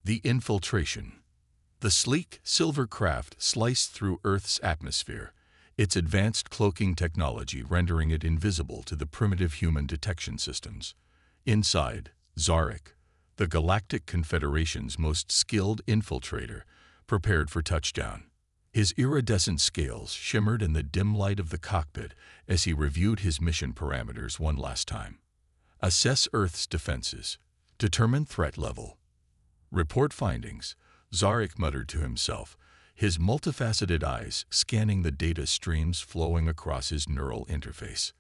The infiltration. The sleek, silver craft sliced through Earth's atmosphere, its advanced cloaking technology rendering it invisible to the primitive human detection systems. Inside, Zarek, the Galactic Confederation's most skilled infiltrator, prepared for touchdown. His iridescent scales shimmered in the dim light of the cockpit as he reviewed his mission parameters one last time. Assess Earth's defenses. Determine threat level. Report findings, Zarek muttered to himself, his multifaceted eyes scanning the data streams flowing across his neural interface.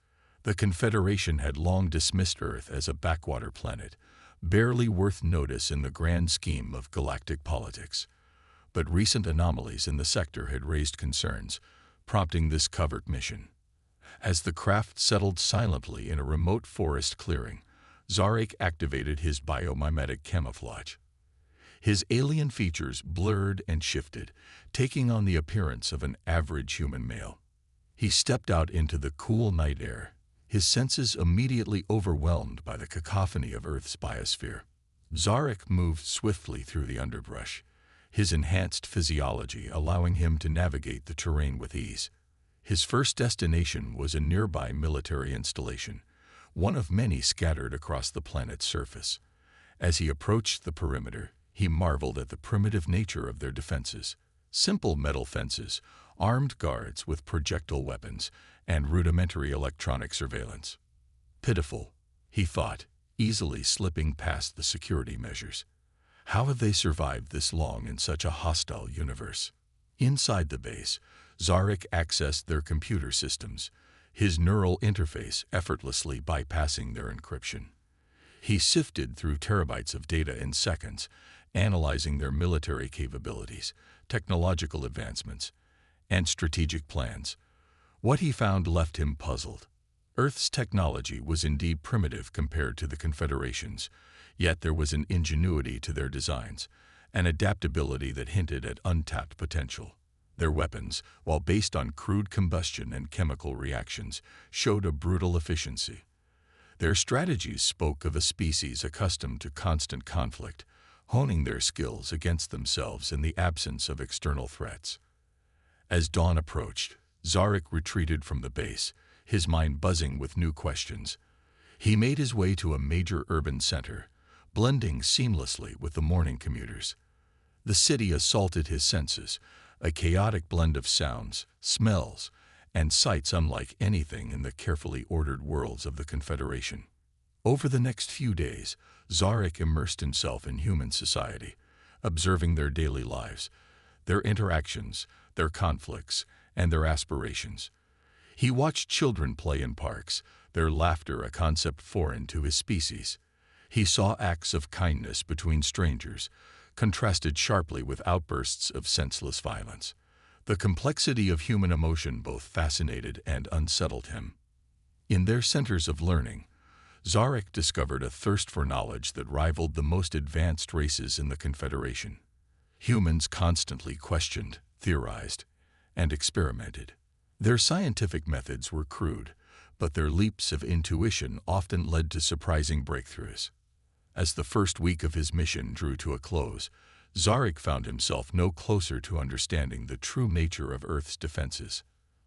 The Confederation had long dismissed Earth as a backwater planet, barely worth notice in the grand scheme of galactic politics. But recent anomalies in the sector had raised concerns, prompting this covert mission. As the craft settled silently in a remote forest clearing, Zarek activated his biomimetic camouflage. His alien features blurred and shifted, taking on the appearance of an average human male. He stepped out into the cool night air, his senses immediately overwhelmed by the cacophony of Earth's biosphere. Zarek moved swiftly through the underbrush, his enhanced physiology allowing him to navigate the terrain with ease. His first destination was a nearby military installation, one of many scattered across the planet's surface. As he approached the perimeter, he marveled at the primitive nature of their defenses. Simple metal fences, armed guards with projectile weapons, and rudimentary electronic surveillance. Pitiful, he thought, easily slipping past the security measures. How have they survived this long in such a hostile universe? Inside the base, Zarek accessed their computer systems, his neural interface effortlessly bypassing their encryption. He sifted through terabytes of data in seconds, analyzing their military capabilities, technological advancements, and strategic plans. What he found left him puzzled. Earth's technology was indeed primitive compared to the Confederation's, yet there was an ingenuity to their designs, an adaptability that hinted at untapped potential. Their weapons, while based on crude combustion and chemical reactions, showed a brutal efficiency. Their strategies spoke of a species accustomed to constant conflict, honing their skills against themselves in the absence of external threats. As dawn approached, Zarek retreated from the base, his mind buzzing with new questions. He made his way to a major urban center, blending seamlessly with the morning commuters. The city assaulted his senses, a chaotic blend of sounds, smells, and sights unlike anything in the carefully ordered worlds of the Confederation. Over the next few days, Zarek immersed himself in human society, observing their daily lives, their interactions, their conflicts, and their aspirations. He watched children play in parks, their laughter a concept foreign to his species. He saw acts of kindness between strangers, contrasted sharply with outbursts of senseless violence. The complexity of human emotion both fascinated and unsettled him. In their centers of learning, Zarek discovered a thirst for knowledge that rivaled the most advanced races in the Confederation. Humans constantly questioned, theorized, and experimented. Their scientific methods were crude, but their leaps of intuition often led to surprising breakthroughs. As the first week of his mission drew to a close, Zarek found himself no closer to understanding the true nature of Earth's defenses.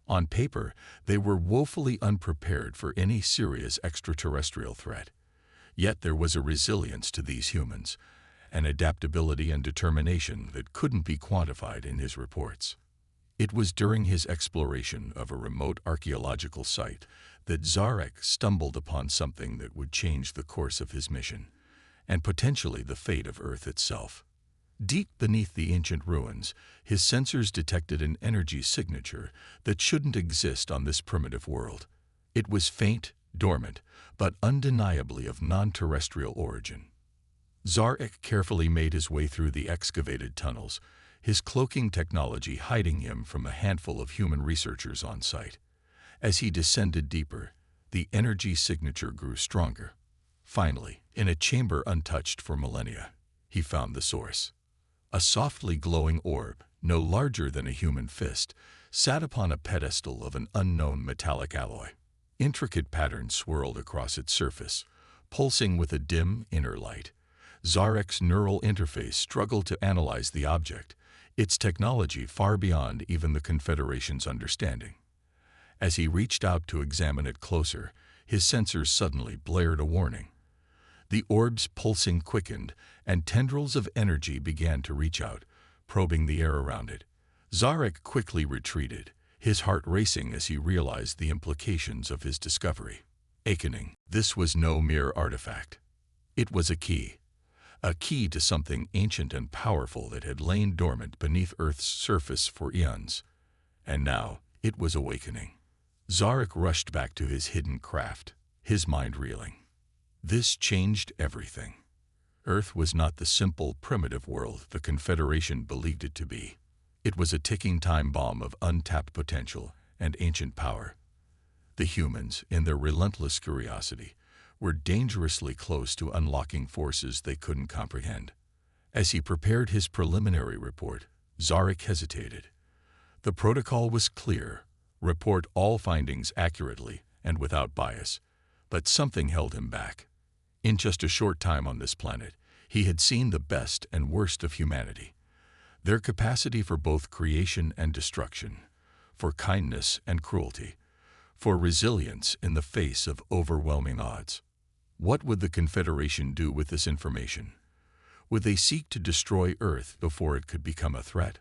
On paper, they were woefully unprepared for any serious extraterrestrial threat. Yet there was a resilience to these humans, an adaptability and determination that couldn't be quantified in his reports. It was during his exploration of a remote archaeological site that Zarek stumbled upon something that would change the course of his mission, and potentially the fate of Earth itself. Deep beneath the ancient ruins, his sensors detected an energy signature that shouldn't exist on this primitive world. It was faint, dormant, but undeniably of non-terrestrial origin. Zarek carefully made his way through the excavated tunnels, his cloaking technology hiding him from a handful of human researchers on site. As he descended deeper, the energy signature grew stronger. Finally, in a chamber untouched for millennia, he found the source. A softly glowing orb, no larger than a human fist, sat upon a pedestal of an unknown metallic alloy. Intricate patterns swirled across its surface, pulsing with a dim inner light. Zarek's neural interface struggled to analyze the object, its technology far beyond even the Confederation's understanding. As he reached out to examine it closer, his sensors suddenly blared a warning. The orb's pulsing quickened, and tendrils of energy began to reach out, probing the air around it. Zarek quickly retreated, his heart racing as he realized the implications of his discovery. Awakening. This was no mere artifact. It was a key to something ancient and powerful that had lain dormant beneath Earth's surface for eons. And now, it was awakening. Zarek rushed back to his hidden craft, his mind reeling. This changed everything. Earth was not the simple, primitive world the Confederation believed it to be. It was a ticking time bomb of untapped potential and ancient power. The humans, in their relentless curiosity, were dangerously close to unlocking forces they couldn't comprehend. As he prepared his preliminary report, Zarek hesitated. The protocol was clear: report all findings accurately and without bias, but something held him back. In just a short time on this planet, he had seen the best and worst of humanity. Their capacity for both creation and destruction, for kindness and cruelty, for resilience in the face of overwhelming odds. What would the Confederation do with this information? Would they seek to destroy Earth before it could become a threat?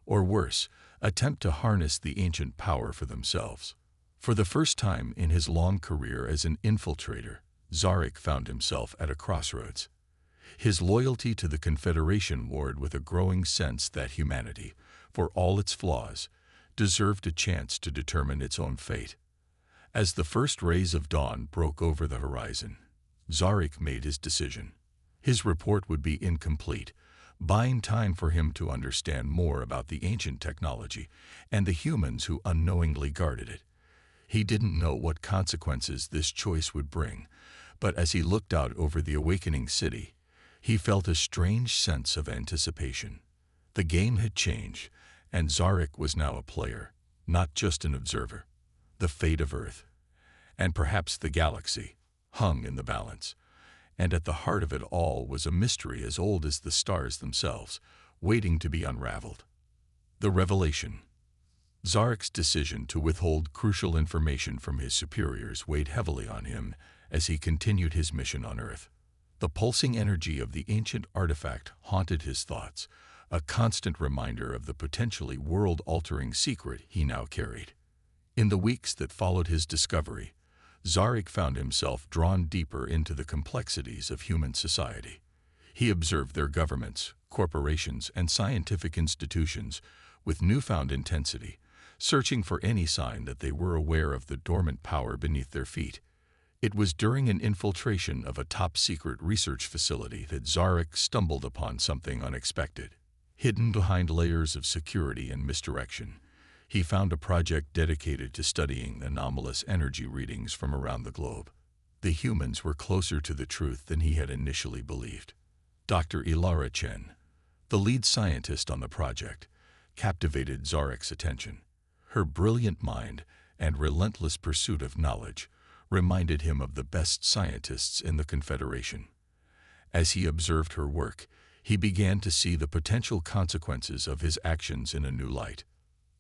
Or worse, attempt to harness the ancient power for themselves? For the first time in his long career as an infiltrator, Zarek found himself at a crossroads. His loyalty to the Confederation warred with a growing sense that humanity, for all its flaws, deserved a chance to determine its own fate. As the first rays of dawn broke over the horizon, Zarek made his decision. His report would be incomplete, buying time for him to understand more about the ancient technology and the humans who unknowingly guarded it. He didn't know what consequences this choice would bring, but as he looked out over the awakening city, he felt a strange sense of anticipation. The game had changed, and Zarek was now a player, not just an observer. The fate of Earth, and perhaps the galaxy, hung in the balance, and at the heart of it all was a mystery as old as the stars themselves, waiting to be unraveled. The revelation. Zarek's decision to withhold crucial information from his superiors weighed heavily on him as he continued his mission on Earth. The pulsing energy of the ancient artifact haunted his thoughts, a constant reminder of the potentially world-altering secret he now carried. In the weeks that followed his discovery, Zarek found himself drawn deeper into the complexities of human society. He observed their governments, corporations, and scientific institutions with newfound intensity, searching for any sign that they were aware of the dormant power beneath their feet. It was during an infiltration of a top-secret research facility that Zarek stumbled upon something unexpected. Hidden behind layers of security and misdirection, he found a project dedicated to studying anomalous energy readings from around the globe. The humans were closer to the truth than he had initially believed. Dr. Ilara Chen, the lead scientist on the project, captivated Zarek's attention. Her brilliant mind and relentless pursuit of knowledge reminded him of the best scientists in the Confederation. As he observed her work, he began to see the potential consequences of his actions in a new light.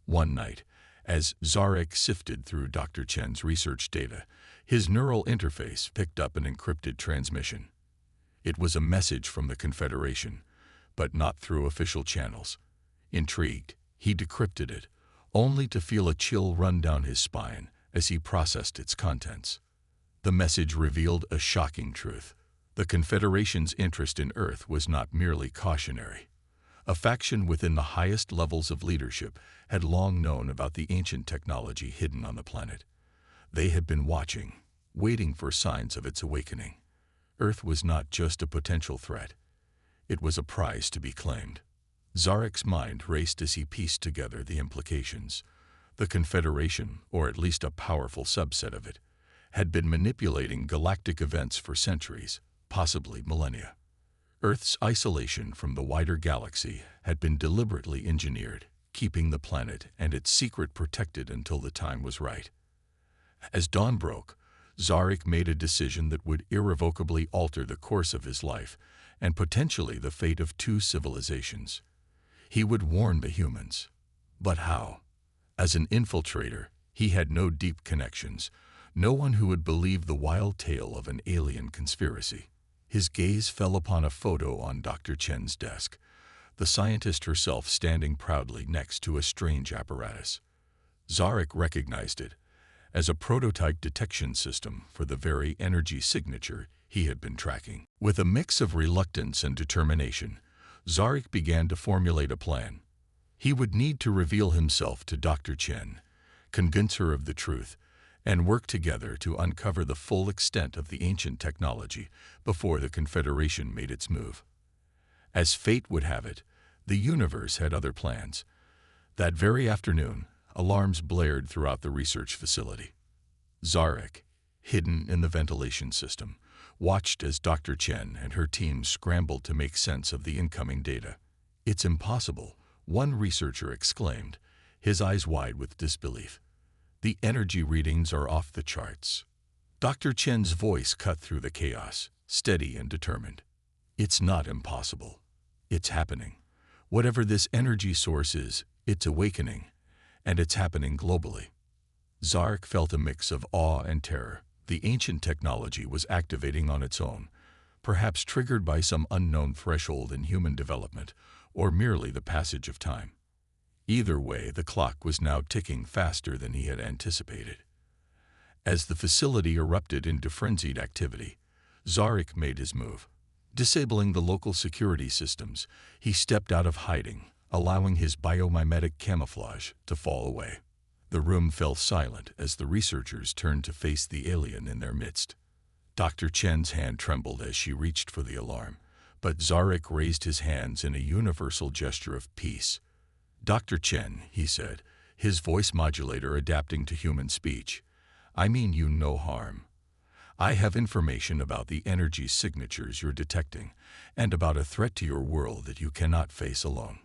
One night, as Zarek sifted through Dr. Chen's research data, his neural interface picked up an encrypted transmission. It was a message from the Confederation, but not through official channels. Intrigued, he decrypted it, only to feel a chill run down his spine as he processed its contents. The message revealed a shocking truth. The Confederation's interest in Earth was not merely cautionary. A faction within the highest levels of leadership had long known about the ancient technology hidden on the planet. They had been watching, waiting for signs of its awakening. Earth was not just a potential threat. It was a prize to be claimed. Zarek's mind raced as he pieced together the implications. The Confederation, or at least a powerful subset of it, had been manipulating galactic events for centuries, possibly millennia. Earth's isolation from the wider galaxy had been deliberately engineered, keeping the planet and its secret protected until the time was right. As dawn broke, Zarek made a decision that would irrevocably alter the course of his life and potentially the fate of two civilizations. He would warn the humans. But how? As an infiltrator, he had no deep connections, no one who would believe the wild tale of an alien conspiracy. His gaze fell upon a photo on Dr. Chen's desk, the scientist herself standing proudly next to a strange apparatus. Zarek recognized it as a prototype detection system for the very energy signature he had been tracking. With a mix of reluctance and determination, Zarek began to formulate a plan. He would need to reveal himself to Dr. Chen, convince her of the truth, and work together to uncover the full extent of the ancient technology before the Confederation made its move. As fate would have it, the universe had other plans. That very afternoon, alarms blared throughout the research facility. Zarek, hidden in the ventilation system, watched as Dr. Chen and her team scrambled to make sense of the incoming data. "It's impossible," one researcher exclaimed, his eyes wide with disbelief. "The energy readings are off the charts." Dr. Chen's voice cut through the chaos, steady and determined. "It's not impossible. It's happening. Whatever this energy source is, it's awakening, and it's happening globally." Zarek felt a mix of awe and terror. The ancient technology was activating on its own, perhaps triggered by some unknown threshold in human development, or merely the passage of time. Either way, the clock was now ticking faster than he had anticipated. As the facility erupted into frenzied activity, Zarek made his move. Disabling the local security systems, he stepped out of hiding, allowing his biomimetic camouflage to fall away. The room fell silent as the researchers turned to face the alien in their midst. Dr. Chen's hand trembled as she reached for the alarm, but Zarek raised his hands in a universal gesture of peace. "Dr. Chen," he said, his voice modulator adapting to human speech, "I mean you no harm. I have information about the energy signatures you're detecting, and about a threat to your world that you cannot face alone."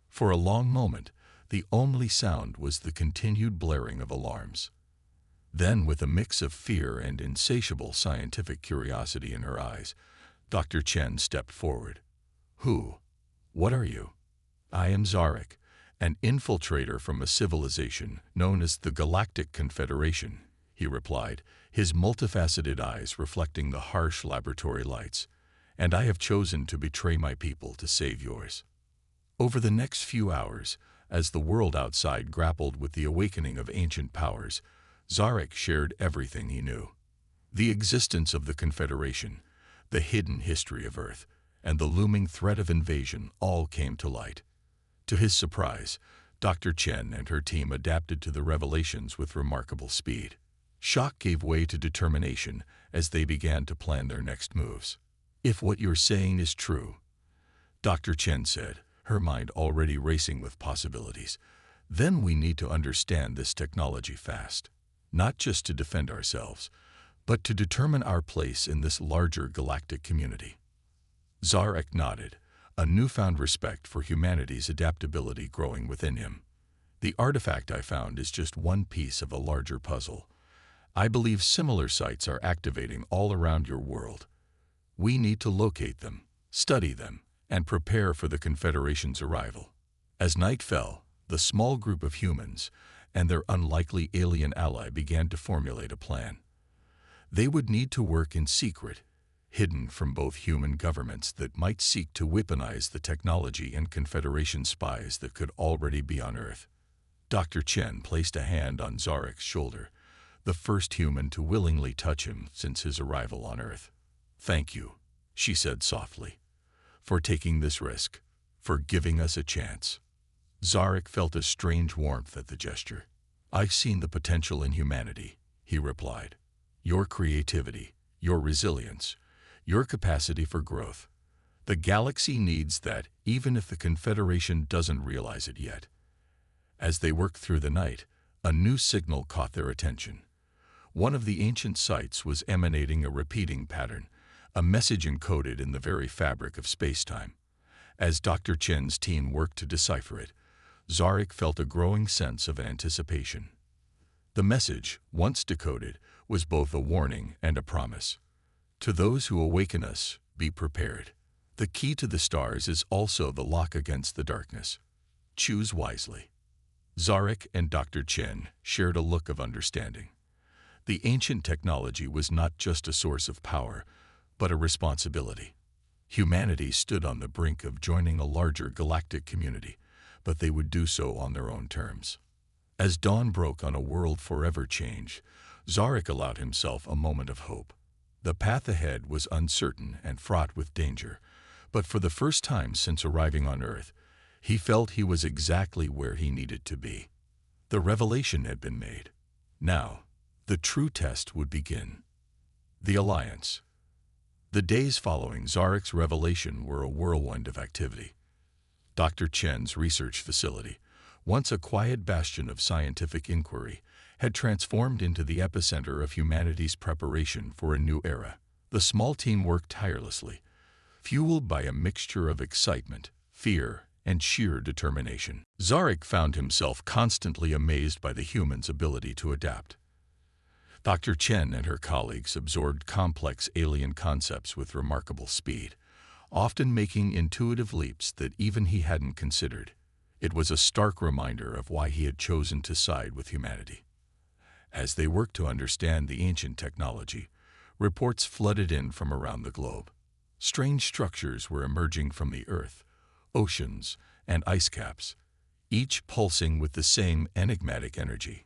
For a long moment, the only sound was the continued blaring of alarms. Then, with a mix of fear and insatiable scientific curiosity in her eyes, Dr. Chen stepped forward. "Who? What are you?" "I am Zarek, an infiltrator from a civilization known as the Galactic Confederation," he replied, his multifaceted eyes reflecting the harsh laboratory lights. "And I have chosen to betray my people to save yours." Over the next few hours, as the world outside grappled with the awakening of ancient powers, Zarek shared everything he knew. The existence of the Confederation, the hidden history of Earth, and the looming threat of invasion all came to light. To his surprise, Dr. Chen and her team adapted to the revelations with remarkable speed. Shock gave way to determination as they began to plan their next moves. "If what you're saying is true," Dr. Chen said, her mind already racing with possibilities, "then we need to understand this technology fast, not just to defend ourselves, but to determine our place in this larger galactic community." Zarek nodded, a newfound respect for humanity's adaptability growing within him. "The artifact I found is just one piece of a larger puzzle. I believe similar sites are activating all around your world. We need to locate them, study them, and prepare for the Confederation's arrival." As night fell, the small group of humans and their unlikely alien ally began to formulate a plan. They would need to work in secret, hidden from both human governments that might seek to weaponize the technology and Confederation spies that could already be on Earth. Dr. Chen placed a hand on Zarek's shoulder, the first human to willingly touch him since his arrival on Earth. "Thank you," she said softly, "for taking this risk, for giving us a chance." Zarek felt a strange warmth at the gesture. "I've seen the potential in humanity," he replied. "Your creativity, your resilience, your capacity for growth. The galaxy needs that, even if the Confederation doesn't realize it yet." As they worked through the night, a new signal caught their attention. One of the ancient sites was emanating a repeating pattern, a message encoded in the very fabric of space-time. As Dr. Chen's team worked to decipher it, Zarek felt a growing sense of anticipation. The message, once decoded, was both a warning and a promise. "To those who awaken us, be prepared. The key to the stars is also the lock against the darkness. Choose wisely. Zarek and Dr. Chen shared a look of understanding. The ancient technology was not just a source of power, but a responsibility. Humanity stood on the brink of joining a larger galactic community, but they would do so on their own terms. As dawn broke on a world forever changed, Zarek allowed himself a moment of hope. The path ahead was uncertain and fraught with danger, but for the first time since arriving on Earth, he felt he was exactly where he needed to be. The revelation had been made. Now, the true test would begin. The Alliance. The days following Zarek's revelation were a whirlwind of activity. Dr. Chen's research facility, once a quiet bastion of scientific inquiry, had transformed into the epicenter of humanity's preparation for a new era. The small team worked tirelessly, fueled by a mixture of excitement, fear, and sheer determination. Zarek found himself constantly amazed by the humans' ability to adapt. Dr. Chen and her colleagues absorbed complex alien concepts with remarkable speed, often making intuitive leaps that even he hadn't considered. It was a stark reminder of why he had chosen to side with humanity. As they worked to understand the ancient technology, reports flooded in from around the globe. Strange structures were emerging from the Earth, oceans, and ice caps, each pulsing with the same enigmatic energy.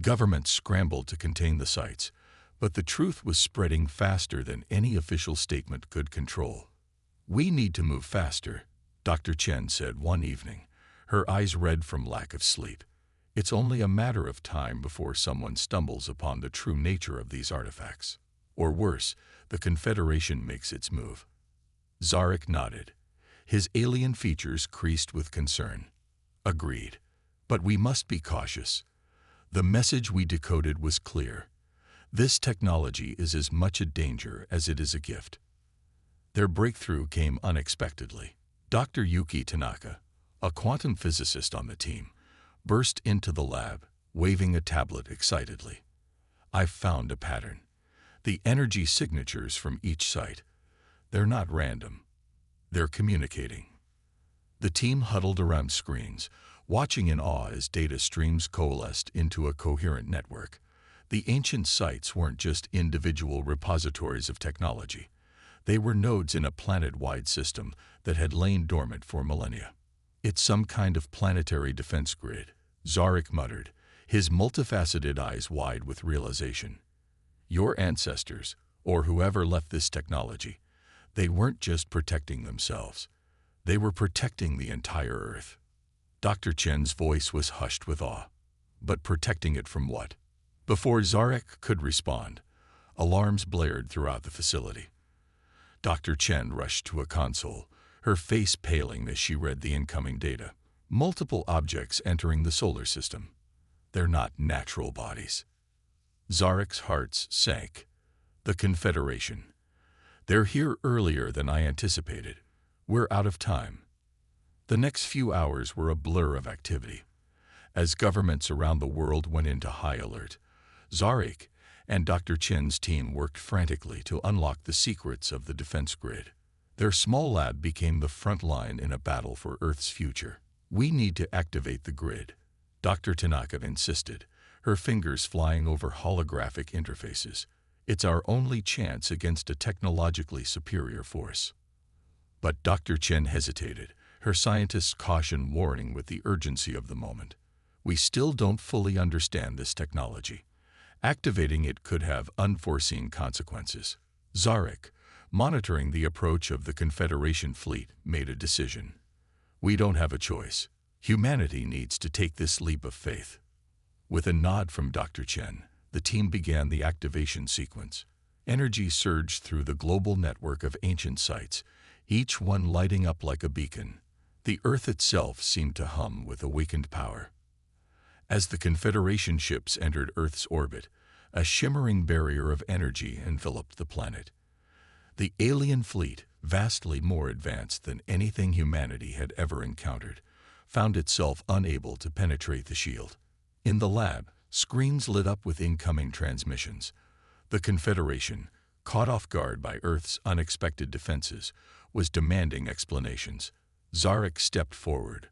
Governments scrambled to contain the sites, but the truth was spreading faster than any official statement could control. "We need to move faster," Dr. Chen said one evening, her eyes red from lack of sleep. "It's only a matter of time before someone stumbles upon the true nature of these artifacts. Or worse, the Confederation makes its move." Zarek nodded, his alien features creased with concern. "Agreed. But we must be cautious." The message we decoded was clear. This technology is as much a danger as it is a gift. Their breakthrough came unexpectedly. Dr. Yuki Tanaka, a quantum physicist on the team, burst into the lab, waving a tablet excitedly. "I've found a pattern. The energy signatures from each site. They're not random. They're communicating." The team huddled around screens, watching in awe as data streams coalesced into a coherent network. The ancient sites weren't just individual repositories of technology. They were nodes in a planet-wide system that had lain dormant for millennia. "It's some kind of planetary defense grid," Zarek muttered, his multifaceted eyes wide with realization. "Your ancestors, or whoever left this technology, they weren't just protecting themselves. They were protecting the entire Earth." Dr. Chen's voice was hushed with awe. But protecting it from what? Before Zarek could respond, alarms blared throughout the facility. Dr. Chen rushed to a console, her face paling as she read the incoming data. Multiple objects entering the solar system. They're not natural bodies. Zarek's heart sank. The Confederation. "They're here earlier than I anticipated. We're out of time." The next few hours were a blur of activity. As governments around the world went into high alert, Zarek and Dr. Chen's team worked frantically to unlock the secrets of the defense grid. Their small lab became the front line in a battle for Earth's future. "We need to activate the grid," Dr. Tanaka insisted, her fingers flying over holographic interfaces. "It's our only chance against a technologically superior force." But Dr. Chen hesitated, her scientist's caution warning with the urgency of the moment. "We still don't fully understand this technology. Activating it could have unforeseen consequences." Zarek, monitoring the approach of the Confederation fleet, made a decision. "We don't have a choice. Humanity needs to take this leap of faith." With a nod from Dr. Chen, the team began the activation sequence. Energy surged through the global network of ancient sites, each one lighting up like a beacon. The Earth itself seemed to hum with awakened power. As the Confederation ships entered Earth's orbit, a shimmering barrier of energy enveloped the planet. The alien fleet, vastly more advanced than anything humanity had ever encountered, found itself unable to penetrate the shield. In the lab, screens lit up with incoming transmissions. The Confederation, caught off guard by Earth's unexpected defenses, was demanding explanations. Zarek stepped forward,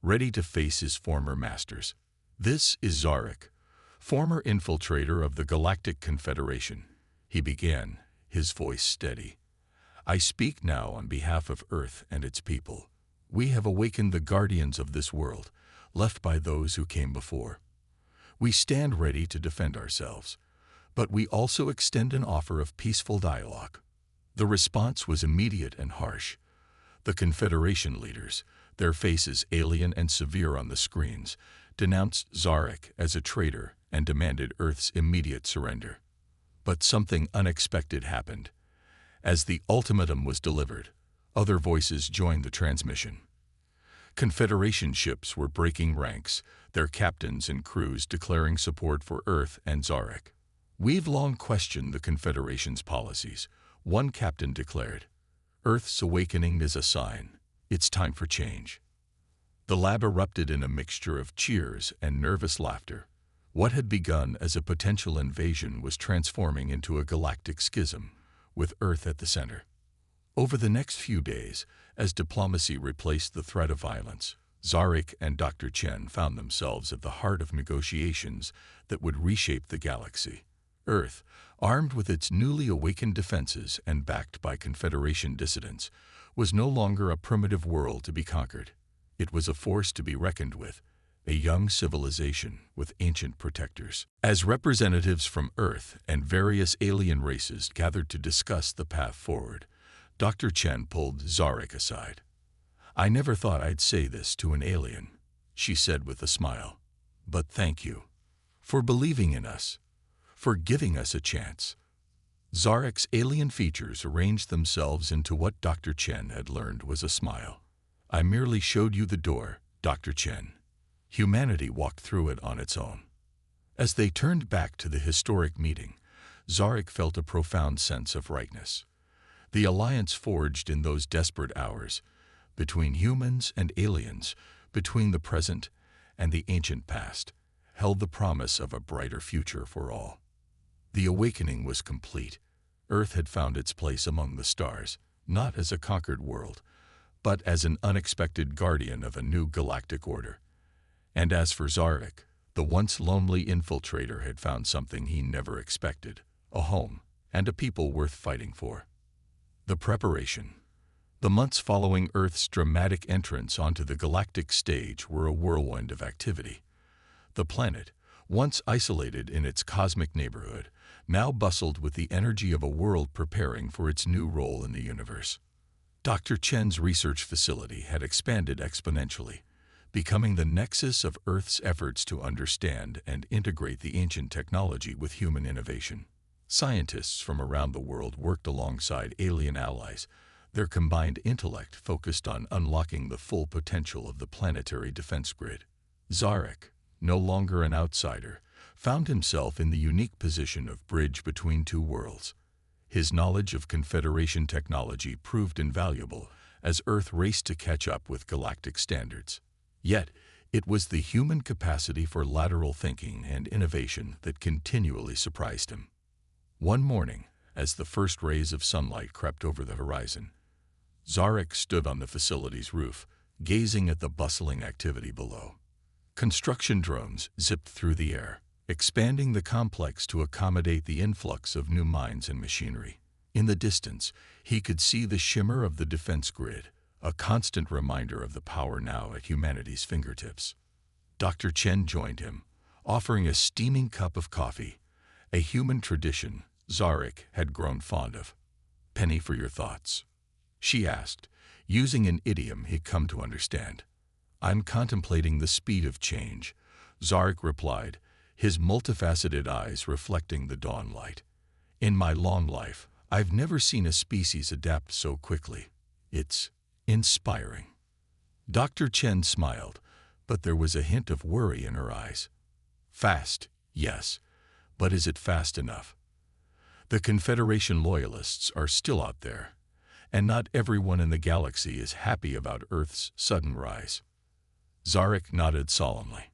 ready to face his former masters. "This is Zarek, former infiltrator of the Galactic Confederation," he began, his voice steady. "I speak now on behalf of Earth and its people. We have awakened the guardians of this world, left by those who came before. We stand ready to defend ourselves, but we also extend an offer of peaceful dialogue." The response was immediate and harsh. The Confederation leaders, their faces alien and severe on the screens, denounced Zarek as a traitor and demanded Earth's immediate surrender. But something unexpected happened. As the ultimatum was delivered, other voices joined the transmission. Confederation ships were breaking ranks, their captains and crews declaring support for Earth and Zarek. "We've long questioned the Confederation's policies," one captain declared. "Earth's awakening is a sign. It's time for change." The lab erupted in a mixture of cheers and nervous laughter. What had begun as a potential invasion was transforming into a galactic schism, with Earth at the center. Over the next few days, as diplomacy replaced the threat of violence, Zarek and Dr. Chen found themselves at the heart of negotiations that would reshape the galaxy. Earth, armed with its newly awakened defenses and backed by Confederation dissidents, was no longer a primitive world to be conquered. It was a force to be reckoned with, a young civilization with ancient protectors. As representatives from Earth and various alien races gathered to discuss the path forward, Dr. Chen pulled Zarek aside. "I never thought I'd say this to an alien," she said with a smile. "But thank you for believing in us, for giving us a chance." Zarek's alien features arranged themselves into what Dr. Chen had learned was a smile. "I merely showed you the door, Dr. Chen. Humanity walked through it on its own." As they turned back to the historic meeting, Zarek felt a profound sense of rightness. The alliance forged in those desperate hours, between humans and aliens, between the present and the ancient past, held the promise of a brighter future for all. The awakening was complete. Earth had found its place among the stars, not as a conquered world, but as an unexpected guardian of a new galactic order. And as for Zarek, the once lonely infiltrator had found something he never expected, a home and a people worth fighting for. The preparation. The months following Earth's dramatic entrance onto the galactic stage were a whirlwind of activity. The planet, once isolated in its cosmic neighborhood, now bustled with the energy of a world preparing for its new role in the universe. Dr. Chen's research facility had expanded exponentially, becoming the nexus of Earth's efforts to understand and integrate the ancient technology with human innovation. Scientists from around the world worked alongside alien allies, their combined intellect focused on unlocking the full potential of the planetary defense grid. Zarek, no longer an outsider, found himself in the unique position of bridge between two worlds. His knowledge of Confederation technology proved invaluable as Earth raced to catch up with galactic standards. Yet, it was the human capacity for lateral thinking and innovation that continually surprised him. One morning, as the first rays of sunlight crept over the horizon, Zarek stood on the facility's roof, gazing at the bustling activity below. Construction drones zipped through the air, expanding the complex to accommodate the influx of new mines and machinery. In the distance, he could see the shimmer of the defense grid, a constant reminder of the power now at humanity's fingertips. Dr. Chen joined him, offering a steaming cup of coffee, a human tradition Zarek had grown fond of. "Penny for your thoughts?" she asked, using an idiom he'd come to understand. "I'm contemplating the speed of change," Zarek replied, his multifaceted eyes reflecting the dawn light. "In my long life, I've never seen a species adapt so quickly. It's inspiring." Dr. Chen smiled, but there was a hint of worry in her eyes. "Fast, yes, but is it fast enough? The Confederation loyalists are still out there, and not everyone in the galaxy is happy about Earth's sudden rise." Zarek nodded solemnly.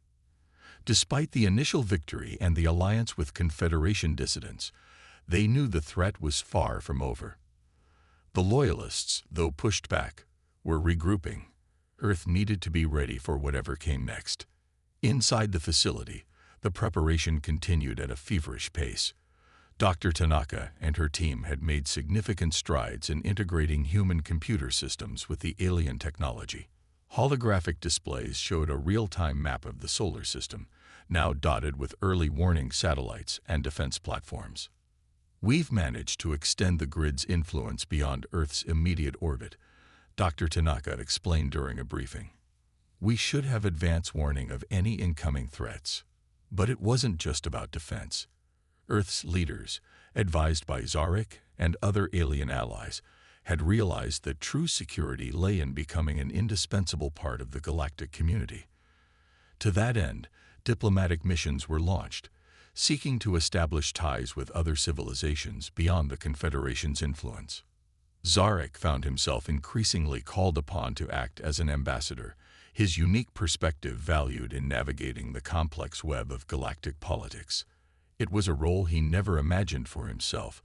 Despite the initial victory and the alliance with Confederation dissidents, they knew the threat was far from over. The Loyalists, though pushed back, were regrouping. Earth needed to be ready for whatever came next. Inside the facility, the preparation continued at a feverish pace. Dr. Tanaka and her team had made significant strides in integrating human computer systems with the alien technology. Holographic displays showed a real-time map of the solar system, now dotted with early warning satellites and defense platforms. "We've managed to extend the grid's influence beyond Earth's immediate orbit," Dr. Tanaka explained during a briefing. "We should have advance warning of any incoming threats." But it wasn't just about defense. Earth's leaders, advised by Zarek and other alien allies, had realized that true security lay in becoming an indispensable part of the galactic community. To that end, diplomatic missions were launched, seeking to establish ties with other civilizations beyond the Confederation's influence. Zarek found himself increasingly called upon to act as an ambassador, his unique perspective valued in navigating the complex web of galactic politics. It was a role he never imagined for himself,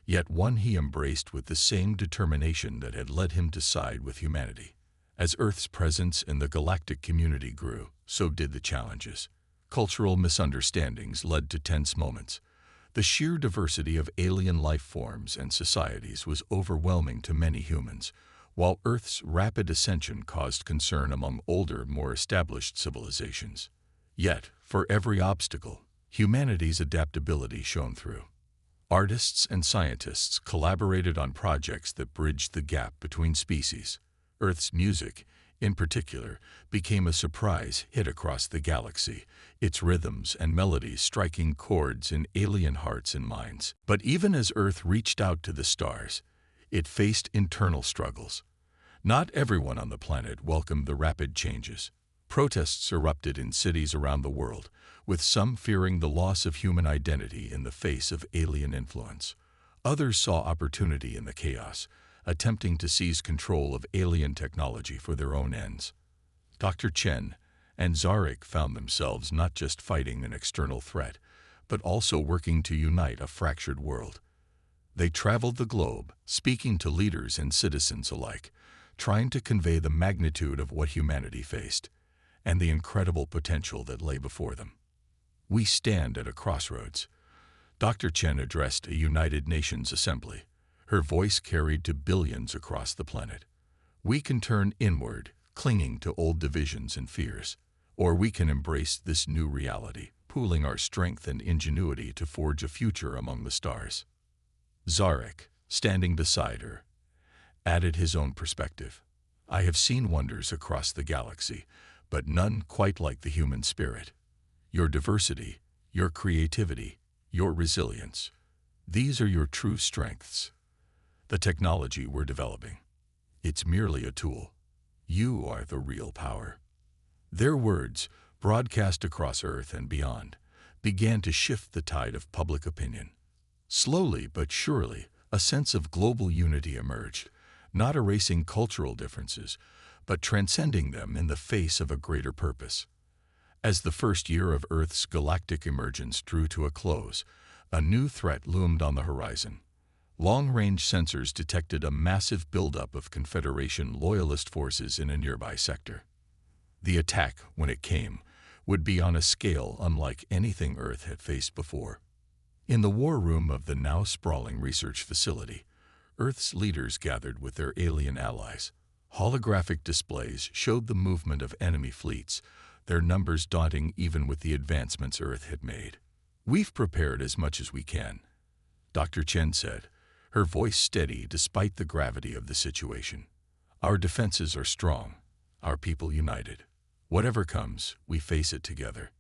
yet one he embraced with the same determination that had led him to side with humanity. As Earth's presence in the galactic community grew, so did the challenges. Cultural misunderstandings led to tense moments. The sheer diversity of alien life forms and societies was overwhelming to many humans, while Earth's rapid ascension caused concern among older, more established civilizations. Yet, for every obstacle, humanity's adaptability shone through. Artists and scientists collaborated on projects that bridged the gap between species. Earth's music, in particular, became a surprise hit across the galaxy, its rhythms and melodies striking chords in alien hearts and minds. But even as Earth reached out to the stars, it faced internal struggles. Not everyone on the planet welcomed the rapid changes. Protests erupted in cities around the world, with some fearing the loss of human identity in the face of alien influence. Others saw opportunity in the chaos, attempting to seize control of alien technology for their own ends. Dr. Chen and Zarek found themselves not just fighting an external threat, but also working to unite a fractured world. They traveled the globe, speaking to leaders and citizens alike, trying to convey the magnitude of what humanity faced and the incredible potential that lay before them. "We stand at a crossroads." Dr. Chen addressed a United Nations assembly, her voice carried to billions across the planet. "We can turn inward, clinging to old divisions and fears, or we can embrace this new reality, pooling our strength and ingenuity to forge a future among the stars." Zarek, standing beside her, added his own perspective. "I have seen wonders across the galaxy, but none quite like the human spirit. Your diversity, your creativity, your resilience, these are your true strengths. The technology we're developing, it's merely a tool. You are the real power." Their words, broadcast across Earth and beyond, began to shift the tide of public opinion. Slowly but surely, a sense of global unity emerged, not erasing cultural differences, but transcending them in the face of a greater purpose. As the first year of Earth's galactic emergence drew to a close, a new threat loomed on the horizon. Long-range sensors detected a massive buildup of Confederation loyalist forces in a nearby sector. The attack, when it came, would be on a scale unlike anything Earth had faced before. In the war room of the now sprawling research facility, Earth's leaders gathered with their alien allies. Holographic displays showed the movement of enemy fleets, their numbers daunting even with the advancements Earth had made. "We've prepared as much as we can," Dr. Chen said, her voice steady despite the gravity of the situation. "Our defenses are strong, our people united. Whatever comes, we face it together."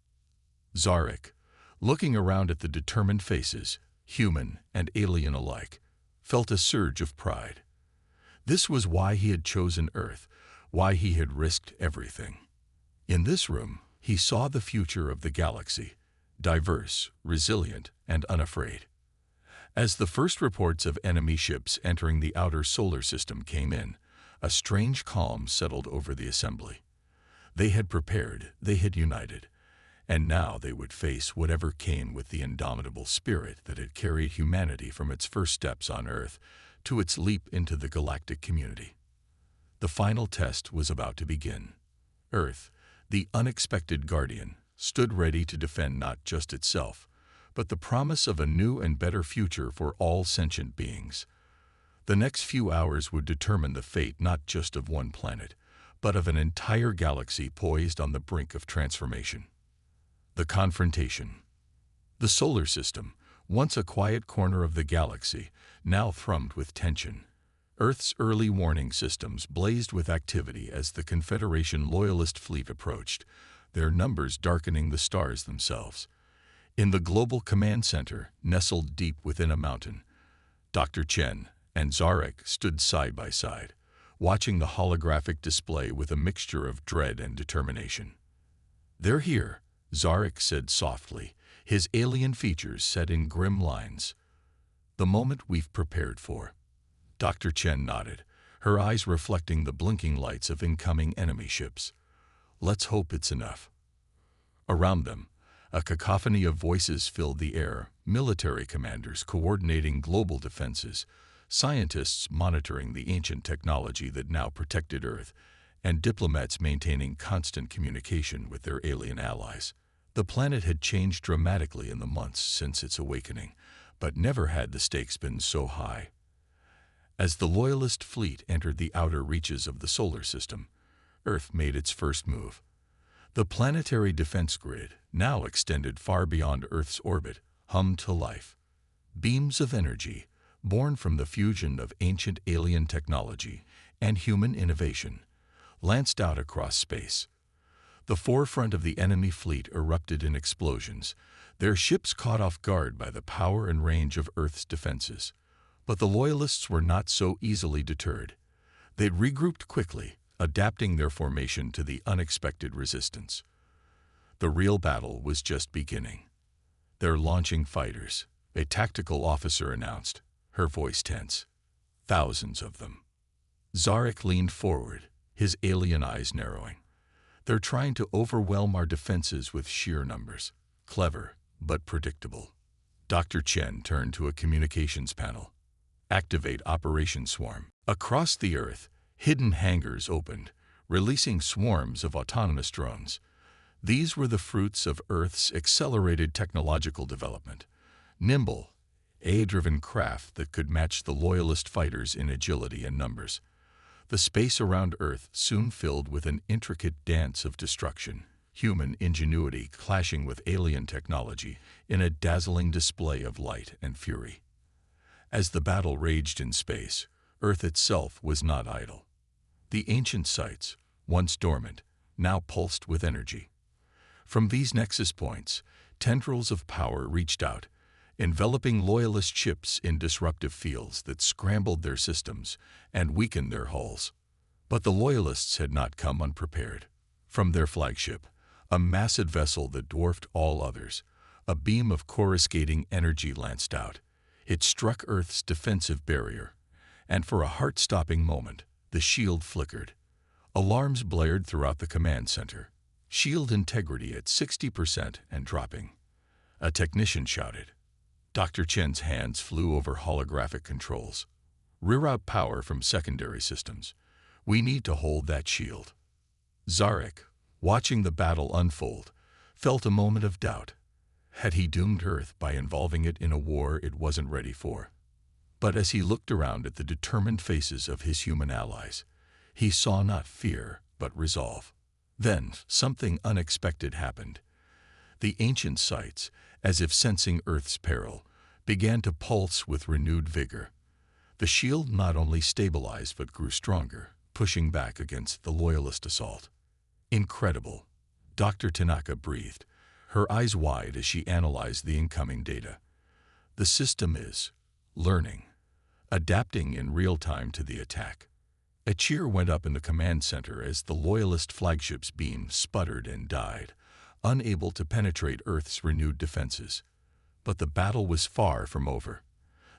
Zarek, looking around at the determined faces, human and alien alike, felt a surge of pride. This was why he had chosen Earth, why he had risked everything. In this room, he saw the future of the galaxy, diverse, resilient, and unafraid. As the first reports of enemy ships entering the outer solar system came in, a strange calm settled over the assembly. They had prepared, they had united, and now they would face whatever came with the indomitable spirit that had carried humanity from its first steps on Earth to its leap into the galactic community. The final test was about to begin. Earth, the unexpected guardian, stood ready to defend not just itself, but the promise of a new and better future for all sentient beings. The next few hours would determine the fate not just of one planet, but of an entire galaxy poised on the brink of transformation. The confrontation. The solar system, once a quiet corner of the galaxy, now thrummed with tension. Earth's early warning systems blazed with activity as the Confederation Loyalist fleet approached, their numbers darkening the stars themselves. In the Global Command Center, nestled deep within a mountain, Dr. Chen and Zarek stood side by side, watching the holographic display with a mixture of dread and determination. "They're here," Zarek said softly, his alien features set in grim lines. "The moment we've prepared for." Dr. Chen nodded, her eyes reflecting the blinking lights of incoming enemy ships. "Let's hope it's enough." Around them, a cacophony of voices filled the air, military commanders coordinating global defenses, scientists monitoring the ancient technology that now protected Earth, and diplomats maintaining constant communication with their alien allies. The planet had changed dramatically in the months since its awakening, but never had the stakes been so high. As the Loyalist fleet entered the outer reaches of the solar system, Earth made its first move. The planetary defense grid, now extended far beyond Earth's orbit, hummed to life. Beams of energy, born from the fusion of ancient alien technology and human innovation, lanced out across space. The forefront of the enemy fleet erupted in explosions, their ships caught off guard by the power and range of Earth's defenses. But the Loyalists were not so easily deterred. They regrouped quickly, adapting their formation to the unexpected resistance. The real battle was just beginning. "They're launching fighters," a tactical officer announced, her voice tense. "Thousands of them." Zarek leaned forward, his alien eyes narrowing. "They're trying to overwhelm our defenses with sheer numbers. Clever, but predictable." Dr. Chen turned to a communications panel. "Activate Operation Swarm." Across the Earth, hidden hangars opened, releasing swarms of autonomous drones. These were the fruits of Earth's accelerated technological development. Nimble, AI-driven craft that could match the Loyalist fighters in agility and numbers. The space around Earth soon filled with an intricate dance of destruction, human ingenuity clashing with alien technology in a dazzling display of light and fury. As the battle raged in space, Earth itself was not idle. The ancient sites, once dormant, now pulsed with energy. From these nexus points, tendrils of power reached out, enveloping Loyalist ships in disruptive fields that scrambled their systems and weakened their hulls. But the Loyalists had not come unprepared. From their flagship, a massive vessel that dwarfed all others, a beam of coruscating energy lanced out. It struck Earth's defensive barrier, and for a heart-stopping moment, the shield flickered. Alarms blared throughout the command center, shield integrity at 60% and dropping. A technician shouted. Dr. Chen's hands flew over holographic controls. "Reroute power from secondary systems. We need to hold that shield." Zarek, watching the battle unfold, felt a moment of doubt. Had he doomed Earth by involving it in a war it wasn't ready for? But as he looked around at the determined faces of his human allies, he saw not fear, but resolve. Then, something unexpected happened. The ancient sites, as if sensing Earth's peril, began to pulse with renewed vigor. The shield not only stabilized but grew stronger, pushing back against the Loyalist assault. "Incredible," Dr. Tanaka breathed, her eyes wide as she analyzed the incoming data. "The system is learning, adapting in real time to the attack." A cheer went up in the command center as the Loyalist flagship's beam sputtered and died, unable to penetrate Earth's renewed defenses. But the battle was far from over.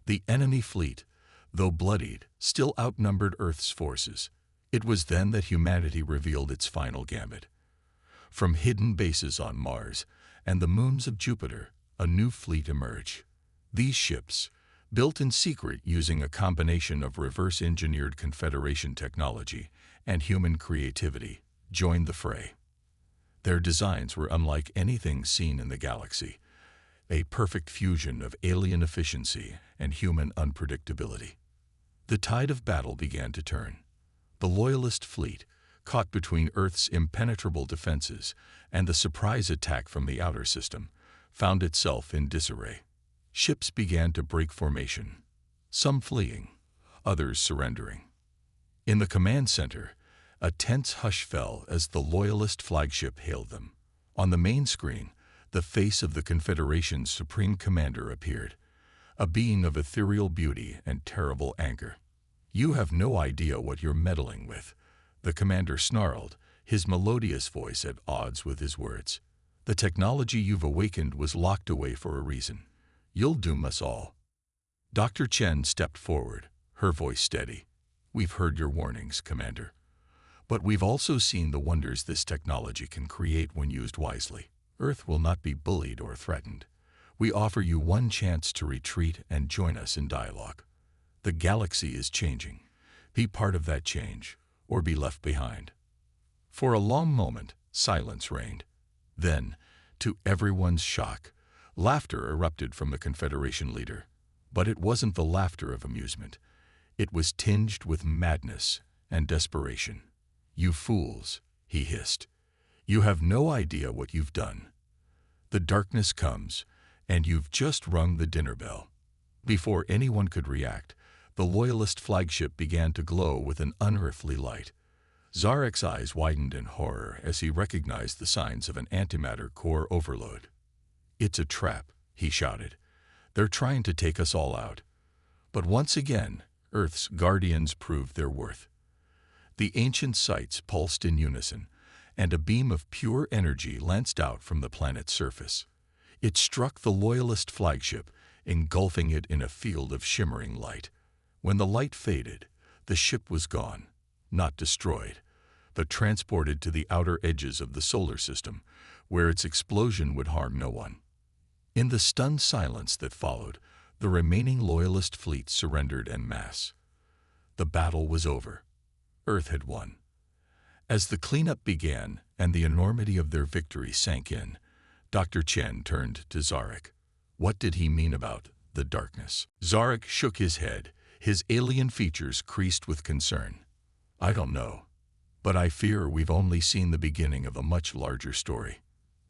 The enemy fleet, though bloodied, still outnumbered Earth's forces. It was then that humanity revealed its final gambit. From hidden bases on Mars and the moons of Jupiter, a new fleet emerged. These ships, built in secret using a combination of reverse-engineered Confederation technology and human creativity, joined the fray. Their designs were unlike anything seen in the galaxy, a perfect fusion of alien efficiency and human unpredictability. The tide of battle began to turn. The Loyalist fleet, caught between Earth's impenetrable defenses and the surprise attack from the outer system, found itself in disarray. Ships began to break formation, some fleeing, others surrendering. In the command center, a tense hush fell as the Loyalist flagship hailed them. On the main screen, the face of the Confederation's Supreme Commander appeared, a being of ethereal beauty and terrible anger. "You have no idea what you're meddling with," the commander snarled, his melodious voice at odds with his words. "The technology you've awakened was locked away for a reason. You'll doom us all." Dr. Chen stepped forward, her voice steady. "We've heard your warnings, Commander. But we've also seen the wonders this technology can create when used wisely. Earth will not be bullied or threatened. We offer you one chance to retreat and join us in dialogue. The galaxy is changing. Be part of that change, or be left behind." For a long moment, silence reigned. Then, to everyone's shock, laughter erupted from the Confederation leader. But it wasn't the laughter of amusement. It was tinged with madness and desperation. "You fools," he hissed. "You have no idea what you've done. The darkness comes, and you've just rung the dinner bell." Before anyone could react, the Loyalist flagship began to glow with an unearthly light. Zarek's eyes widened in horror as he recognized the signs of an antimatter core overload. "It's a trap," he shouted. "They're trying to take us all out." But once again, Earth's guardians proved their worth. The ancient sites pulsed in unison, and a beam of pure energy lanced out from the planet's surface. It struck the Loyalist flagship, engulfing it in a field of shimmering light. When the light faded, the ship was gone, not destroyed, but transported to the outer edges of the solar system, where its explosion would harm no one. In the stunned silence that followed, the remaining Loyalist fleet surrendered en masse. The battle was over. Earth had won. As the cleanup began and the enormity of their victory sank in, Dr. Chen turned to Zarek. What did he mean about the darkness? Zarek shook his head, his alien features creased with concern. "I don't know, but I fear we've only seen the beginning of a much larger story."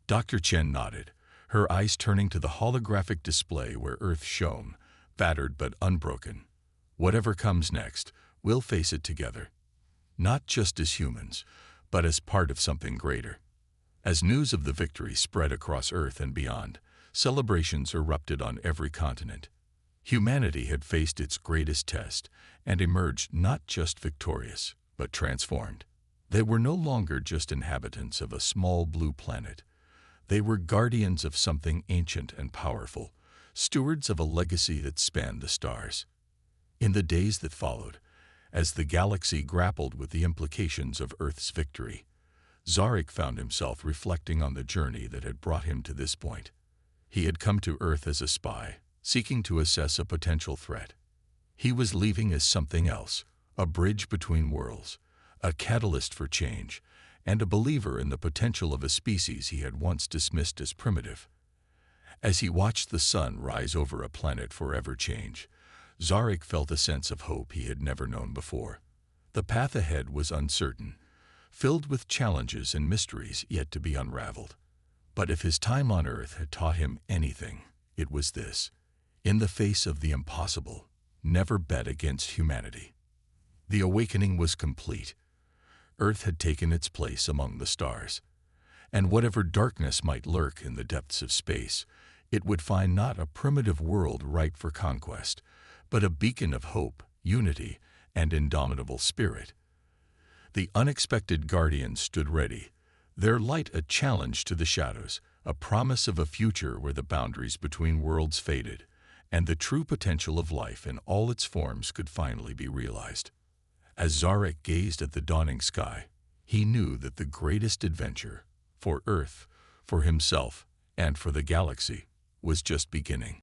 Dr. Chen nodded, her eyes turning to the holographic display where Earth shone, battered but unbroken. "Whatever comes next, we'll face it together. Not just as humans, but as part of something greater." As news of the victory spread across Earth and beyond, celebrations erupted on every continent. Humanity had faced its greatest test and emerged not just victorious, but transformed. They were no longer just inhabitants of a small blue planet. They were guardians of something ancient and powerful, stewards of a legacy that spanned the stars. In the days that followed, as the galaxy grappled with the implications of Earth's victory, Zarek found himself reflecting on the journey that had brought him to this point. He had come to Earth as a spy, seeking to assess a potential threat. He was leaving as something else, a bridge between worlds, a catalyst for change, and a believer in the potential of a species he had once dismissed as primitive. As he watched the sun rise over a planet forever change, Zarek felt a sense of hope he had never known before. The path ahead was uncertain, filled with challenges and mysteries yet to be unraveled. But if his time on Earth had taught him anything, it was this: in the face of the impossible, never bet against humanity. The awakening was complete. Earth had taken its place among the stars, and whatever darkness might lurk in the depths of space, it would find not a primitive world ripe for conquest, but a beacon of hope, unity, and indomitable spirit. The unexpected guardians stood ready, their light a challenge to the shadows, a promise of a future where the boundaries between worlds faded, and the true potential of life in all its forms could finally be realized. As Zarek gazed at the dawning sky, he knew that the greatest adventure, for Earth, for himself, and for the galaxy, was just beginning.